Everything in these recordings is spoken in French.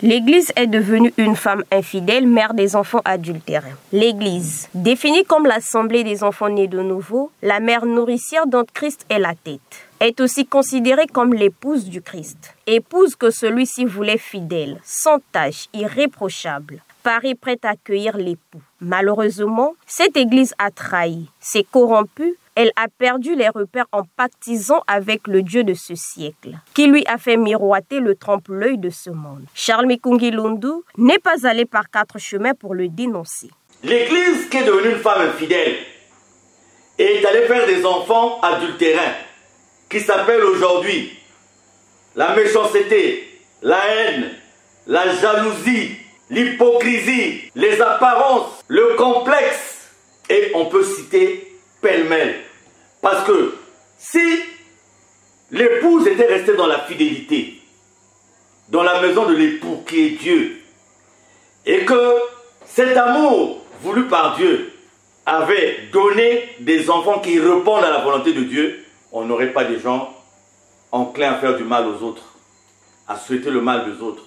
L'Église est devenue une femme infidèle, mère des enfants adultérins. L'Église, définie comme l'assemblée des enfants nés de nouveau, la mère nourricière dont Christ est la tête, est aussi considérée comme l'épouse du Christ. Épouse que celui-ci voulait fidèle, sans tache, irréprochable, parée prête à accueillir l'époux. Malheureusement, cette Église a trahi, s'est corrompue. Elle a perdu les repères en pactisant avec le Dieu de ce siècle, qui lui a fait miroiter le trompe-l'œil de ce monde. Charles Mikungi Lundu n'est pas allé par 4 chemins pour le dénoncer. L'Église qui est devenue une femme infidèle est allée faire des enfants adultérins, qui s'appellent aujourd'hui la méchanceté, la haine, la jalousie, l'hypocrisie, les apparences, le complexe. Et on peut citer pêle-mêle. Parce que si l'épouse était restée dans la fidélité, dans la maison de l'époux qui est Dieu, et que cet amour voulu par Dieu avait donné des enfants qui répondent à la volonté de Dieu, on n'aurait pas des gens enclins à faire du mal aux autres, à souhaiter le mal des autres,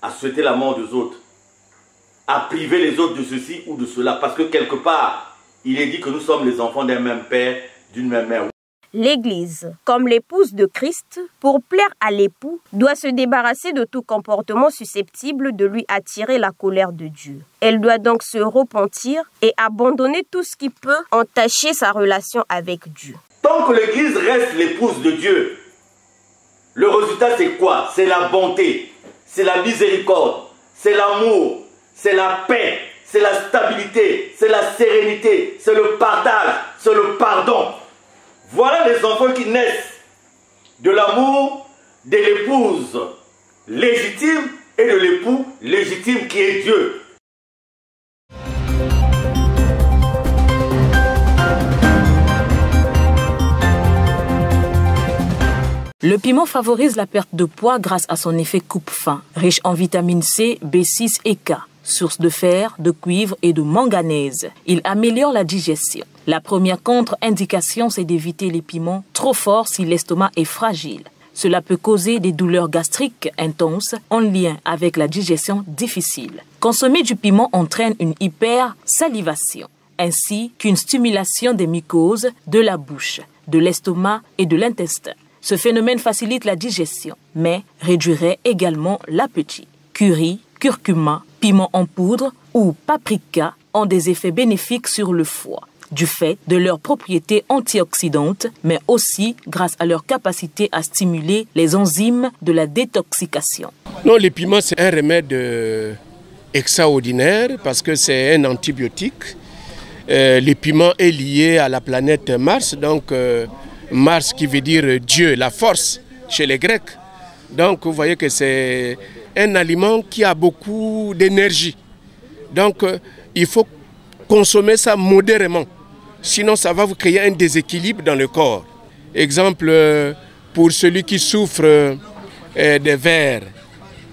à souhaiter la mort des autres, à priver les autres de ceci ou de cela, parce que quelque part, il est dit que nous sommes les enfants d'un même père, d'une même mère. L'Église, comme l'épouse de Christ, pour plaire à l'époux, doit se débarrasser de tout comportement susceptible de lui attirer la colère de Dieu. Elle doit donc se repentir et abandonner tout ce qui peut entacher sa relation avec Dieu. Tant que l'Église reste l'épouse de Dieu, le résultat c'est quoi? C'est la bonté, c'est la miséricorde, c'est l'amour, c'est la paix. C'est la stabilité, c'est la sérénité, c'est le partage, c'est le pardon. Voilà les enfants qui naissent de l'amour de l'épouse légitime et de l'époux légitime qui est Dieu. Le piment favorise la perte de poids grâce à son effet coupe-faim, riche en vitamine C, B6 et K. Source de fer, de cuivre et de manganèse. Il améliore la digestion. La première contre-indication, c'est d'éviter les piments trop forts si l'estomac est fragile. Cela peut causer des douleurs gastriques intenses en lien avec la digestion difficile. Consommer du piment entraîne une hypersalivation, ainsi qu'une stimulation des mucoses de la bouche, de l'estomac et de l'intestin. Ce phénomène facilite la digestion, mais réduirait également l'appétit. Curry, curcuma, piment en poudre ou paprika ont des effets bénéfiques sur le foie, du fait de leurs propriétés antioxydantes, mais aussi grâce à leur capacité à stimuler les enzymes de la détoxication. Non, les piments, c'est un remède extraordinaire parce que c'est un antibiotique. Le piment est lié à la planète Mars, donc Mars qui veut dire Dieu, la force chez les Grecs. Donc vous voyez que c'est un aliment qui a beaucoup d'énergie. Donc il faut consommer ça modérément. Sinon ça va vous créer un déséquilibre dans le corps. Exemple, pour celui qui souffre des vers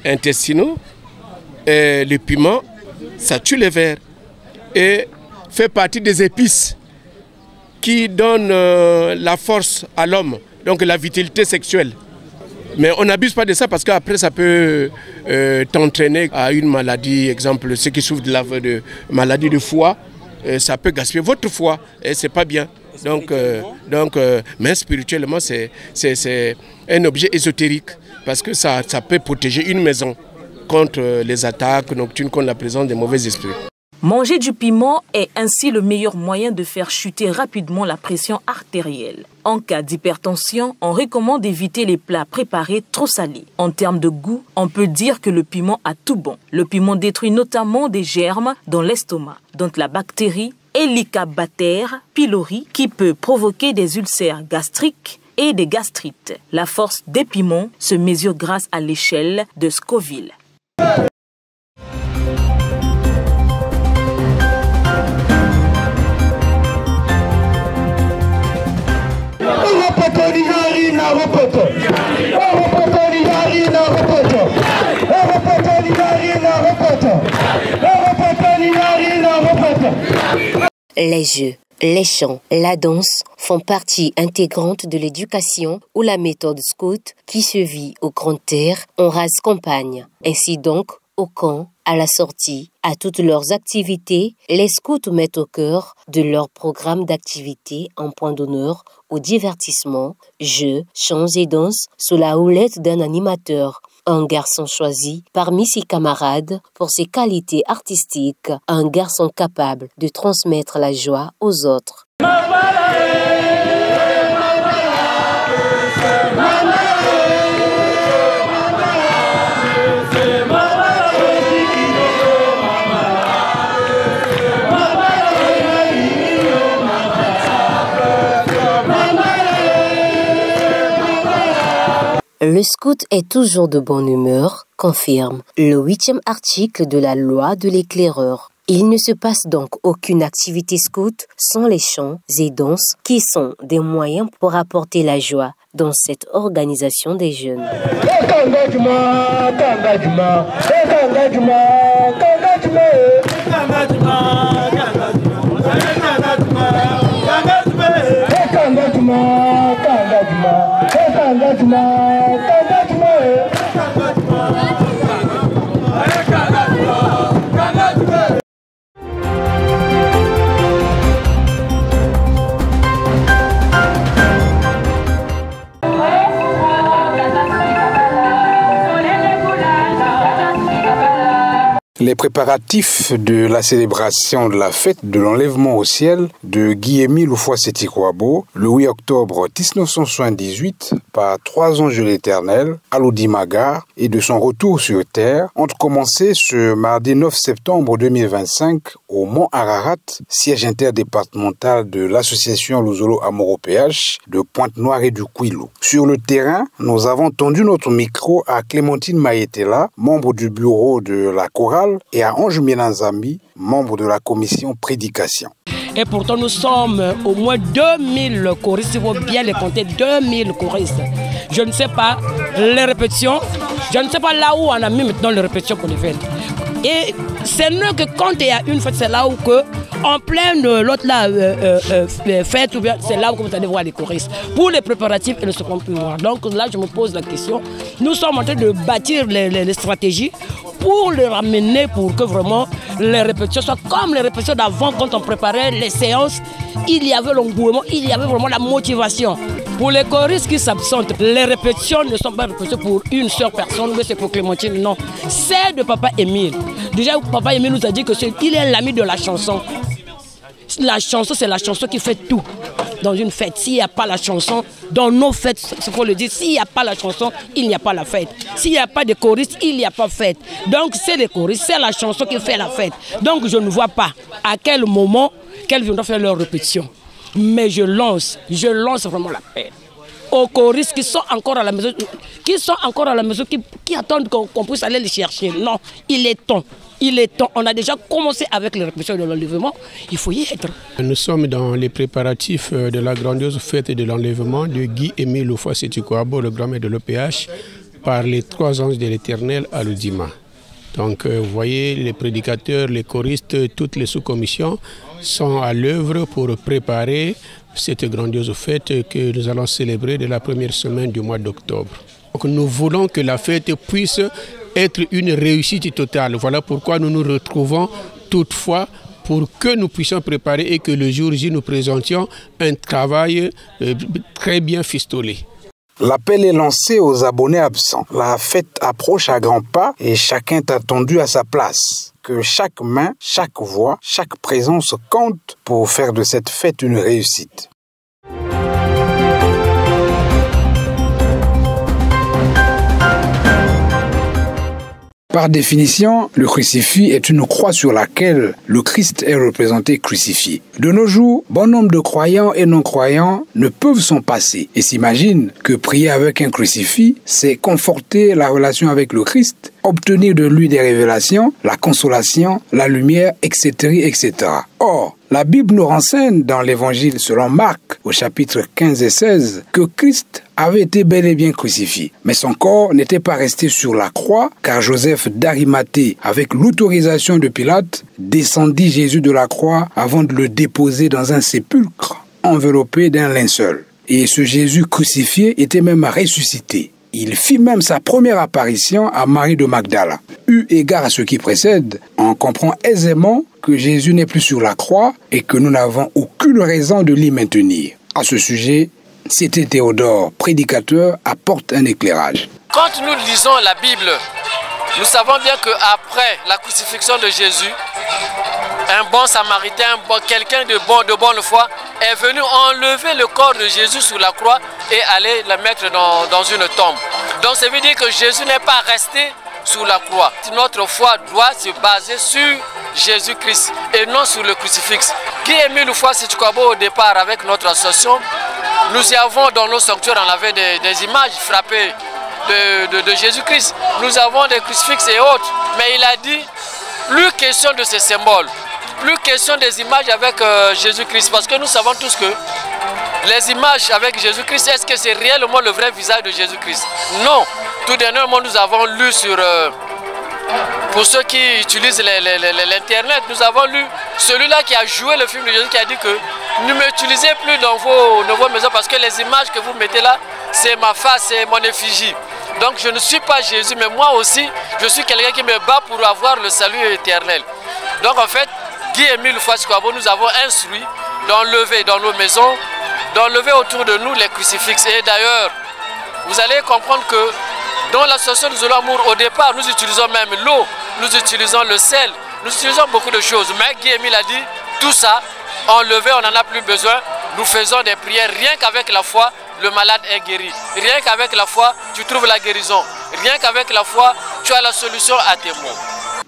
intestinaux, le piment, ça tue les vers. Et fait partie des épices qui donnent la force à l'homme, donc la vitalité sexuelle. Mais on n'abuse pas de ça parce qu'après ça peut t'entraîner à une maladie, exemple ceux qui souffrent de maladie de foie, ça peut gaspiller votre foie et c'est pas bien. Donc, mais spirituellement c'est un objet ésotérique parce que ça peut protéger une maison contre les attaques nocturnes, contre la présence des mauvais esprits. Manger du piment est ainsi le meilleur moyen de faire chuter rapidement la pression artérielle. En cas d'hypertension, on recommande d'éviter les plats préparés trop salés. En termes de goût, on peut dire que le piment a tout bon. Le piment détruit notamment des germes dans l'estomac, dont la bactérie Helicobacter pylori, qui peut provoquer des ulcères gastriques et des gastrites. La force des piments se mesure grâce à l'échelle de Scoville. Les jeux. Les chants, la danse font partie intégrante de l'éducation ou la méthode scout qui se vit aux grandes terres en race campagne. Ainsi donc, au camp, à la sortie, à toutes leurs activités, les scouts mettent au cœur de leur programme d'activités un point d'honneur au divertissement, jeux, chants et danses sous la houlette d'un animateur. Un garçon choisi parmi ses camarades pour ses qualités artistiques, un garçon capable de transmettre la joie aux autres. Le scout est toujours de bonne humeur, confirme le 8e article de la loi de l'éclaireur. Il ne se passe donc aucune activité scout sans les chants et danses qui sont des moyens pour apporter la joie dans cette organisation des jeunes. Les préparatifs de la célébration de la fête de l'enlèvement au ciel de Guy-Émile Oufouas-Sétikouabo, le 8 octobre 1978, par 3 anges de l'Éternel, à l'Audimagar, et de son retour sur terre, ont commencé ce mardi 9 septembre 2025 au Mont Ararat, siège interdépartemental de l'association Luzolo Amoro PH de Pointe-Noire et du Kouilou. Sur le terrain, nous avons tendu notre micro à Clémentine Maïetela, membre du bureau de la chorale, et à Ange Milanzambi, membre de la commission prédication. Et pourtant, nous sommes au moins 2000 choristes, il faut bien les compter, 2000 choristes. Je ne sais pas les répétitions, je ne sais pas là où on a mis maintenant les répétitions pour les fêtes. Et c'est mieux que quand il y a une fête, c'est là où que, en pleine l'autre là, fête, ou bien c'est là où vous allez voir les choristes. Pour les préparatifs et le second pouvoir. Donc là, je me pose la question. Nous sommes en train de bâtir les stratégies pour les ramener, pour que vraiment les répétitions soient comme les répétitions d'avant, quand on préparait les séances. Il y avait l'engouement, il y avait vraiment la motivation. Pour les choristes qui s'absentent, les répétitions ne sont pas répétitions pour une seule personne, mais c'est pour Clémentine, non. C'est de Papa Émile. Déjà, Papa Émile nous a dit qu'il est l'ami de la chanson. La chanson, c'est la chanson qui fait tout dans une fête. S'il n'y a pas la chanson, dans nos fêtes, il faut le dire, s'il n'y a pas la chanson, il n'y a pas la fête. S'il n'y a pas de choristes, il n'y a pas de fête. Donc c'est les choristes, c'est la chanson qui fait la fête. Donc je ne vois pas à quel moment qu'elles viendront faire leur répétition. Mais je lance vraiment l'appel aux choristes qui sont encore à la maison, qui attendent qu'on puisse aller les chercher. Non, il est temps. Il est temps. On a déjà commencé avec les répétitions de l'enlèvement. Il faut y être. Nous sommes dans les préparatifs de la grandiose fête de l'enlèvement de Guy-Émile Oufouas-Sétikouabo, le grand-maître de l'OPH, par les 3 anges de l'Éternel à l'Audima. Donc vous voyez, les prédicateurs, les choristes, toutes les sous-commissions sont à l'œuvre pour préparer cette grandiose fête que nous allons célébrer de la première semaine du mois d'octobre. Donc nous voulons que la fête puisse être une réussite totale. Voilà pourquoi nous nous retrouvons toutefois pour que nous puissions préparer et que le jour J nous présentions un travail très bien ficelé. L'appel est lancé aux abonnés absents. La fête approche à grands pas et chacun est attendu à sa place. Que chaque main, chaque voix, chaque présence compte pour faire de cette fête une réussite. Par définition, le crucifix est une croix sur laquelle le Christ est représenté crucifié. De nos jours, bon nombre de croyants et non-croyants ne peuvent s'en passer et s'imaginent que prier avec un crucifix, c'est conforter la relation avec le Christ, obtenir de lui des révélations, la consolation, la lumière, etc., etc. Or, La Bible nous renseigne dans l'Évangile selon Marc, au chapitre 15 et 16, que Christ avait été bel et bien crucifié. Mais son corps n'était pas resté sur la croix, car Joseph d'Arimathée, avec l'autorisation de Pilate, descendit Jésus de la croix avant de le déposer dans un sépulcre enveloppé d'un linceul. Et ce Jésus crucifié était même ressuscité. Il fit même sa première apparition à Marie de Magdala. Eu égard à ce qui précède, on comprend aisément que Jésus n'est plus sur la croix et que nous n'avons aucune raison de l'y maintenir. À ce sujet, C.T. Théodore, prédicateur, apporte un éclairage. Quand nous lisons la Bible, nous savons bien qu'après la crucifixion de Jésus, un bon samaritain, quelqu'un de bonne foi, est venu enlever le corps de Jésus sur la croix et aller le mettre dans une tombe. Donc ça veut dire que Jésus n'est pas resté sous la croix. Notre foi doit se baser sur Jésus-Christ et non sur le crucifix. Guy-Émile Houphouët-Sitooko au départ avec notre association, nous y avons dans nos sanctuaires, on avait des images frappées de Jésus-Christ. Nous avons des crucifixes et autres, mais il a dit, plus question de ces symboles, plus question des images avec Jésus-Christ, parce que nous savons tous que les images avec Jésus-Christ, est-ce que c'est réellement le vrai visage de Jésus-Christ? Non. Tout dernièrement, nous avons lu sur, pour ceux qui utilisent l'Internet, nous avons lu celui-là qui a joué le film de Jésus, qui a dit que ne m'utilisez plus dans vos maisons parce que les images que vous mettez là, c'est ma face, c'est mon effigie. Donc je ne suis pas Jésus, mais moi aussi, je suis quelqu'un qui me bat pour avoir le salut éternel. Donc en fait, Guy-Émile Houphouët-Sitooko, nous avons instruit d'enlever dans nos maisons, d'enlever autour de nous les crucifixes. Et d'ailleurs, vous allez comprendre que dans l'association Luzolo Amour, au départ, nous utilisons même l'eau, nous utilisons le sel, nous utilisons beaucoup de choses. Mais Guy-Émile a dit, tout ça, enlevé, on n'en a plus besoin. Nous faisons des prières, rien qu'avec la foi, le malade est guéri. Rien qu'avec la foi, tu trouves la guérison. Rien qu'avec la foi, tu as la solution à tes maux.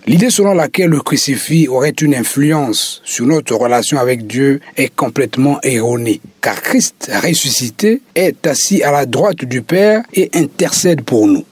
L'idée selon laquelle le crucifix aurait une influence sur notre relation avec Dieu est complètement erronée, car Christ ressuscité est assis à la droite du Père et intercède pour nous.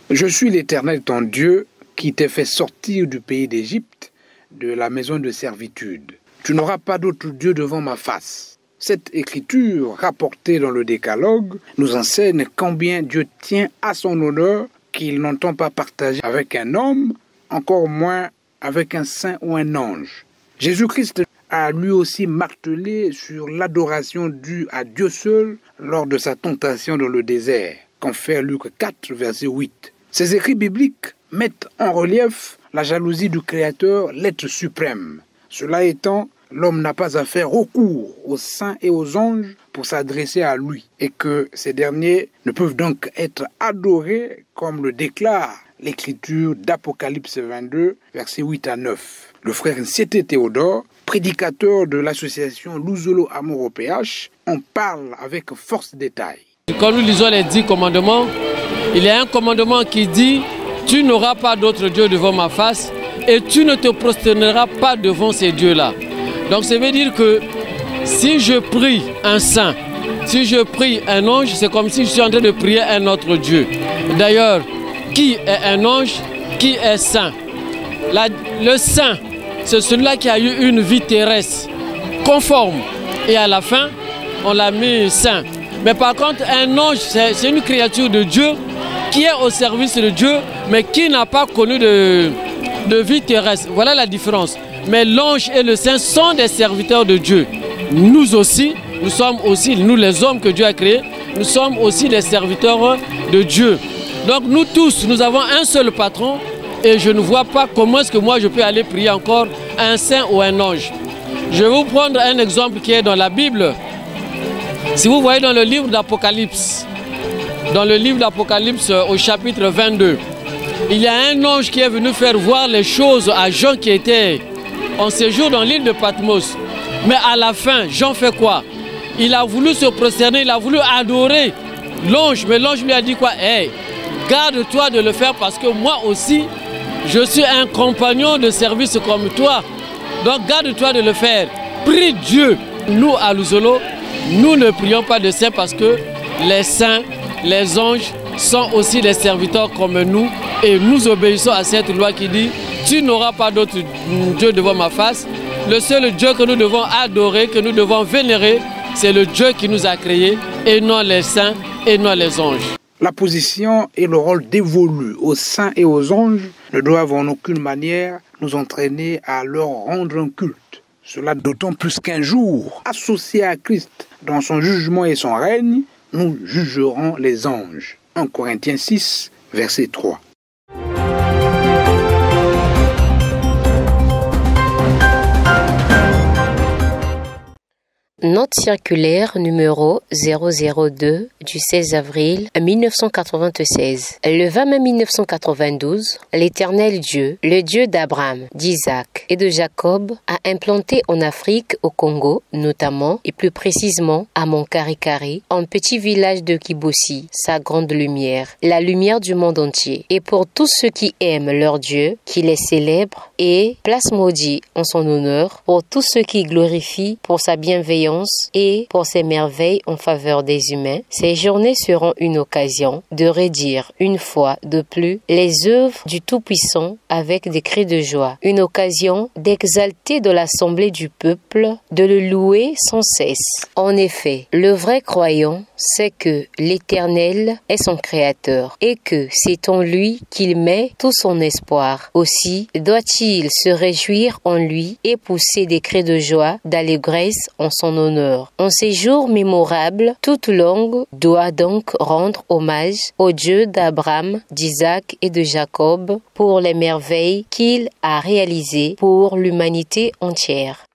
Je suis l'Éternel ton Dieu qui t'ai fait sortir du pays d'Égypte, de la maison de servitude. Tu n'auras pas d'autre Dieu devant ma face. Cette écriture rapportée dans le Décalogue nous enseigne combien Dieu tient à son honneur qu'il n'entend pas partager avec un homme, encore moins avec un saint ou un ange. Jésus-Christ a lui aussi martelé sur l'adoration due à Dieu seul lors de sa tentation dans le désert, confère Luc 4, verset 8. Ces écrits bibliques mettent en relief la jalousie du Créateur, l'être suprême. Cela étant, l'homme n'a pas à faire recours aux saints et aux anges pour s'adresser à lui, et que ces derniers ne peuvent donc être adorés comme le déclare l'écriture d'Apocalypse 22, versets 8 à 9. Le frère C.T. Théodore, prédicateur de l'association Luzolo Amour au PH, en parle avec force détail. Quand nous lisons les 10 commandements, il y a un commandement qui dit « Tu n'auras pas d'autre Dieu devant ma face et tu ne te prosterneras pas devant ces dieux-là ». Donc ça veut dire que si je prie un saint, si je prie un ange, c'est comme si je suis en train de prier un autre Dieu. D'ailleurs, qui est un ange? Qui est saint? Le saint, c'est celui-là qui a eu une vie terrestre conforme. Et à la fin, on l'a mis saint. Mais par contre, un ange, c'est une créature de Dieu qui est au service de Dieu, mais qui n'a pas connu de vie terrestre. Voilà la différence. Mais l'ange et le saint sont des serviteurs de Dieu. Nous aussi, nous sommes aussi, nous les hommes que Dieu a créés, nous sommes aussi des serviteurs de Dieu. Donc nous tous, nous avons un seul patron et je ne vois pas comment est-ce que moi je peux aller prier encore un saint ou un ange. Je vais vous prendre un exemple qui est dans la Bible. Si vous voyez dans le livre d'Apocalypse, au chapitre 22, il y a un ange qui est venu faire voir les choses à Jean qui était en séjour dans l'île de Patmos. Mais à la fin, Jean fait quoi? Il a voulu se prosterner, il a voulu adorer l'ange. Mais l'ange lui a dit quoi? Hey, garde-toi de le faire parce que moi aussi, je suis un compagnon de service comme toi. Donc garde-toi de le faire. Prie Dieu. Nous, à Luzolo, nous ne prions pas de saints parce que les saints, les anges sont aussi des serviteurs comme nous et nous obéissons à cette loi qui dit « Tu n'auras pas d'autre Dieu devant ma face ». Le seul Dieu que nous devons adorer, que nous devons vénérer, c'est le Dieu qui nous a créés et non les saints et non les anges. La position et le rôle dévolu aux saints et aux anges ne doivent en aucune manière nous entraîner à leur rendre un culte. Cela d'autant plus qu'un jour, associés à Christ dans son jugement et son règne, nous jugerons les anges. 1 Corinthiens 6, verset 3. Note circulaire numéro 002 du 16 avril 1996. Le 20 mai 1992, l'Éternel Dieu, le Dieu d'Abraham, d'Isaac et de Jacob, a implanté en Afrique, au Congo notamment, et plus précisément à Monkarikari, un petit village de Kibossi, sa grande lumière, la lumière du monde entier. Et pour tous ceux qui aiment leur Dieu, qui les célèbrent, et place maudit en son honneur, pour tous ceux qui glorifient pour sa bienveillance et pour ses merveilles en faveur des humains, ces journées seront une occasion de redire une fois de plus les œuvres du Tout-Puissant avec des cris de joie, une occasion d'exalter de l'assemblée du peuple, de le louer sans cesse. En effet, le vrai croyant sait que l'Éternel est son Créateur et que c'est en lui qu'il met tout son espoir. Aussi doit-il se réjouir en lui et pousser des cris de joie, d'allégresse en son honneur. En ces jours mémorables, toute langue doit donc rendre hommage au Dieu d'Abraham, d'Isaac et de Jacob pour les merveilles qu'il a réalisées pour l'humanité entière.